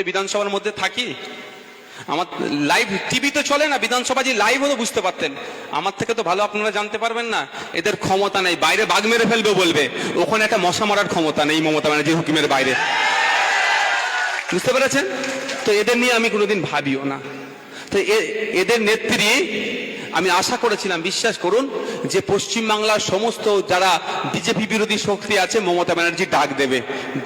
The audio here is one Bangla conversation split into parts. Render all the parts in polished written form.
বিধানসভার মধ্যে থাকি, আমার লাইভ টিভিতে চলে না, বিধানসভা যে লাইভ হতো বুঝতে পারতেন। আমার থেকে তো ভালো আপনারা জানতে পারবেন না। এদের ক্ষমতা নেই, বাইরে বাঘ মেরে ফেলবে বলবে, ওখানে একটা মশা মারার ক্ষমতা নেই মমতা ব্যানার্জির হুকুমের বাইরে। বুঝতে পেরেছেন তো? এদের নিয়ে আমি কোনোদিন ভাবিও না। তো এদের নেত্রী আমি আশা করেছিলাম, বিশ্বাস করুন, যে পশ্চিমবাংলার সমস্ত যারা বিজেপি বিরোধী শক্তি আছে মমতা ব্যানার্জি ডাক দেবে,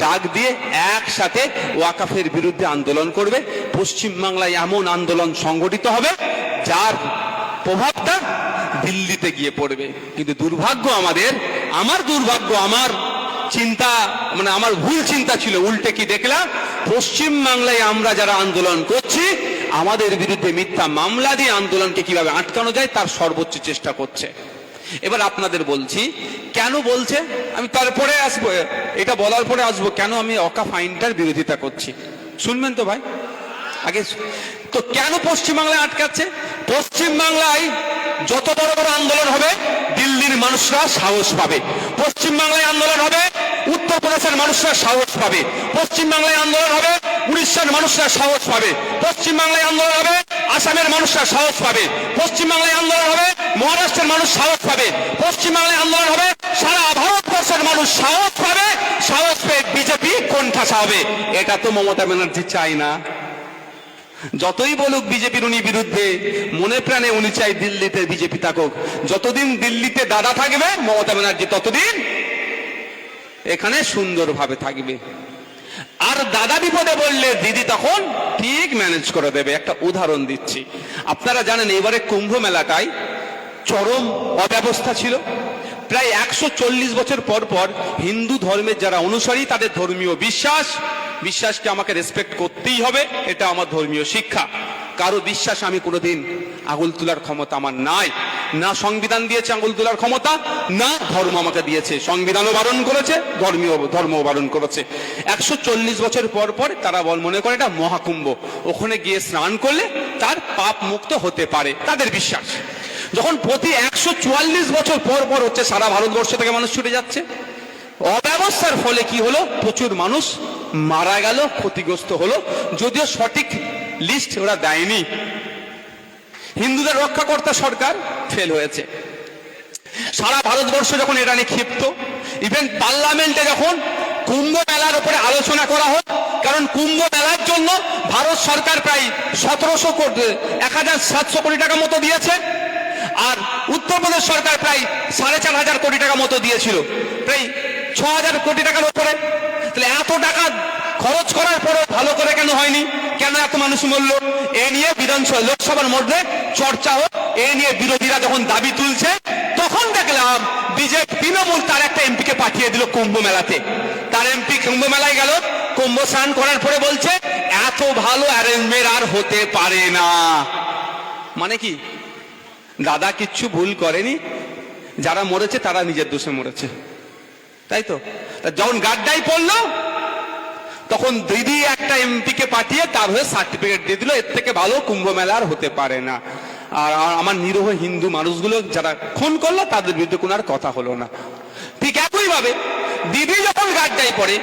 ডাক দিয়ে একসাথে ওয়াকাফের বিরুদ্ধে আন্দোলন করবে। পশ্চিমবাংলায় এমন আন্দোলন সংগঠিত হবে যার প্রভাবটা দিল্লিতে গিয়ে পড়বে। কিন্তু দুর্ভাগ্য আমার দুর্ভাগ্য, আমার চিন্তা মানে আমার ভুল চিন্তা ছিল। উল্টে কি দেখলাম, পশ্চিমবাংলায় আমরা যারা আন্দোলন করছি আমাদের বিরুদ্ধে মিথ্যা মামলা দিয়ে আন্দোলনকে কিভাবে আটকানো যায় তার সর্বোচ্চ চেষ্টা করছে। এবার আপনাদের বলছি কেন বলছে, আমি তারপরে আসবো, এটা বলার পরে আসবো কেন আমি ওয়াকাফ আইনটার বিরোধিতা করছি। শুনবেন তো ভাই? আগে তো কেন পশ্চিমবাংলায় আটকাচ্ছে? পশ্চিমবাংলায় যত বড় বড় আন্দোলন হবে দিল্লির মানুষরা সাহস পাবে, পশ্চিমবাংলায় আন্দোলন হবে উত্তরপ্রদেশের মানুষরা সাহস পাবে, পশ্চিমবাংলায় আন্দোলন হবে উড়িষ্যার মানুষরা সাহস পাবে, পশ্চিমবাংলায় আন্দোলন হবে আসামের মানুষরা সাহস পাবে, পশ্চিমবাংলায় আন্দোলন হবে মহারাষ্ট্রের মানুষ সাহস পাবে, পশ্চিমবাংলায় আন্দোলন হবে সারা ভারতবর্ষের মানুষ সাহস পাবে। সাহস পেয়ে বিজেপি কোণঠাসা হবে। এটা তো মমতা ব্যানার্জি চাই না। যতই বলুক বিজেপির উনি বিরুদ্ধে, মনে প্রাণে উনি চাই দিল্লিতে বিজেপি থাকুক। যতদিন দিল্লিতে দাদা থাকবে মমতা ব্যানার্জি ততদিন এখানে সুন্দরভাবে থাকবে। আর দাদা বিপদে বললে দিদি তখন ঠিক ম্যানেজ করে দেবে। একটা উদাহরণ দিচ্ছি, আপনারা জানেন এবারে কুম্ভ মেলাটায় চরম অব্যবস্থা ছিল। প্রায় 140 বছর পর পর হিন্দু ধর্মের যারা অনুসারী তাদের ধর্মীয় বিশ্বাসকে আমাকে রেসপেক্ট করতেই হবে, এটা আমার ধর্মীয় শিক্ষা। কারো বিশ্বাস আমি কোনোদিন আঙুল তোলার ক্ষমতা আমার নাই, না সংবিধান দিয়েছে আঙুল তোলার ক্ষমতা, না ধর্ম আমাকে দিয়েছে। সংবিধানও বারণ করেছে, ধর্মও বারণ করেছে। 140 বছর পর পর তারা মনে করে এটা মহাকুম্ভ, ওখানে গিয়ে স্নান করলে তার পাপ মুক্ত হতে পারে, তাদের বিশ্বাস। যখন প্রতি 144 বছর পর পর হচ্ছে, সারা ভারতবর্ষ থেকে মানুষ ছুটে যাচ্ছে, অব্যবস্থার ফলে কি হলো, প্রচুর মানুষ মারা গেল, ক্ষতিগ্রস্ত হলো। যদিও সঠিক লিস্ট ওরা দেয়নি, হিন্দুদের রক্ষাকর্তা সরকার ফেল হয়েছে। সারা ভারতবর্ষ যখন এটা নিয়ে ক্ষিপ্ত, ইভেন পার্লামেন্টে যখন কুম্ভ মেলার উপরে আলোচনা করা হোক, কারণ কুম্ভ মেলার জন্য ভারত সরকার প্রায় 1700 কোটি টাকা মতো দিয়েছে, আর উত্তরপ্রদেশ সরকার প্রায় 4500 কোটি টাকা মতো দিয়েছিল, প্রায় 6000 কোটি টাকার উপরে। তাহলে এত টাকা খরচ করার পরেও ভালো করে কেন হয়নি? কেন এত মানুষ মরল? এ নিয়ে বিধানসভা লোকসভার মধ্যে চর্চা হোক, এ নিয়ে বিরোধীরা যখন দাবি তুলছে, তখন দেখলাম বিজেপি তৃণমূল তার একটা এমপিকে পাঠিয়ে দিল কুম্ভ মেলাতে। তার এমপি কুম্ভ মেলায় গেল, কুম্ভ স্নান করার পরে বলছে এত ভালো অ্যারেঞ্জমেন্ট আর হতে পারে না। মানে কি, দাদা কিচ্ছু ভুল করেনি, যারা মরেছে তারা নিজের দোষে মরেছে, তাই তো? যখন গাড্ডায় পড়লো তখন দিদি একটা এমপিকে পাঠিয়ে তার হয়ে সার্টিফিকেট দিয়ে দিল, এর থেকে ভালো কুম্ভ মেলা আর হতে পারে না। আর আমার নিরীহ হিন্দু মানুষগুলো যারা খুন করলো তাদের বিরুদ্ধে কোনো আর কথা হলো না। ঠিক একই ভাবে দিদি যখন গাড্ডায় পড়ে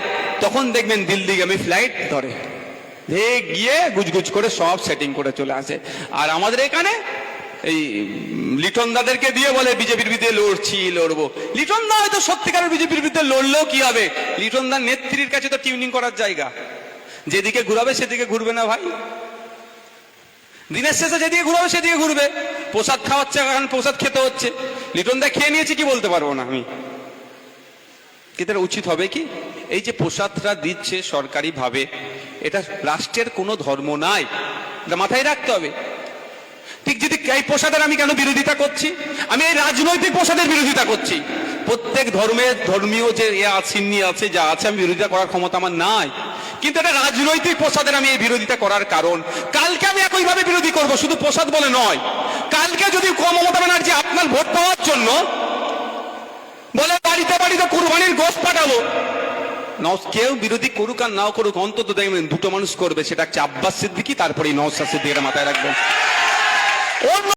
তখন দেখবেন দিল্লিগামী ফ্লাইট ধরে, গিয়ে গুজগুজ করে সব সেটিং করে চলে আসে। আর আমাদের এখানে এই লিটন দাদেরকে দিয়ে বলে বিজেপির বিরুদ্ধে লড়বো। লিটন দা হয়তো সত্যিকারের বিজেপির বিরুদ্ধে লড়লেও কি হবে, লিটন দার নেত্রীর কাছে তো টিউনিং করার জায়গা, যেদিকে ঘুরাবে সেদিকে ঘুরবে না ভাই। দিনের শেষে যেদিকে ঘুরাবে সেদিকে ঘুরবে। প্রসাদ খাওয়াচ্ছে, এখন প্রসাদ খেতে হচ্ছে, লিটন দা খেয়ে নিয়েছে কি বলতে পারবো না আমি। কিন্তু উচিত হবে কি, এই যে প্রসাদটা দিচ্ছে সরকারি ভাবে, এটা রাষ্ট্রের কোনো ধর্ম নাই, এটা মাথায় রাখতে হবে। ঠিক যদি এই প্রসাদের আমি কেন বিরোধিতা করছি, আমি এই রাজনৈতিক প্রসাদের বিরোধিতা করছি। প্রত্যেক ধর্মের ধর্মীয় যে সিন্নি আছে, যা আছে, আমি বিরোধিতা করার ক্ষমতা আমার নাই, কিন্তু এটা রাজনৈতিক প্রসাদের আমি এই বিরোধিতা করার কারণ, কালকে আমি একইভাবে বিরোধী করব, শুধু প্রসাদ বলে নয়। কালকে যদি মমতা ব্যানার্জি আপনার ভোট পাওয়ার জন্য বলে বাড়িতে বাড়িতে কুরবানির গোশত পাঠাবো, কেউ বিরোধী করুক আর নাও করুক, অন্তত দেখবেন দুটো মানুষ করবে, সেটা হচ্ছে আব্বাস সিদ্দিকী, তারপরে নওশাদ সিদ্দিকী, মাথায় রাখবেন।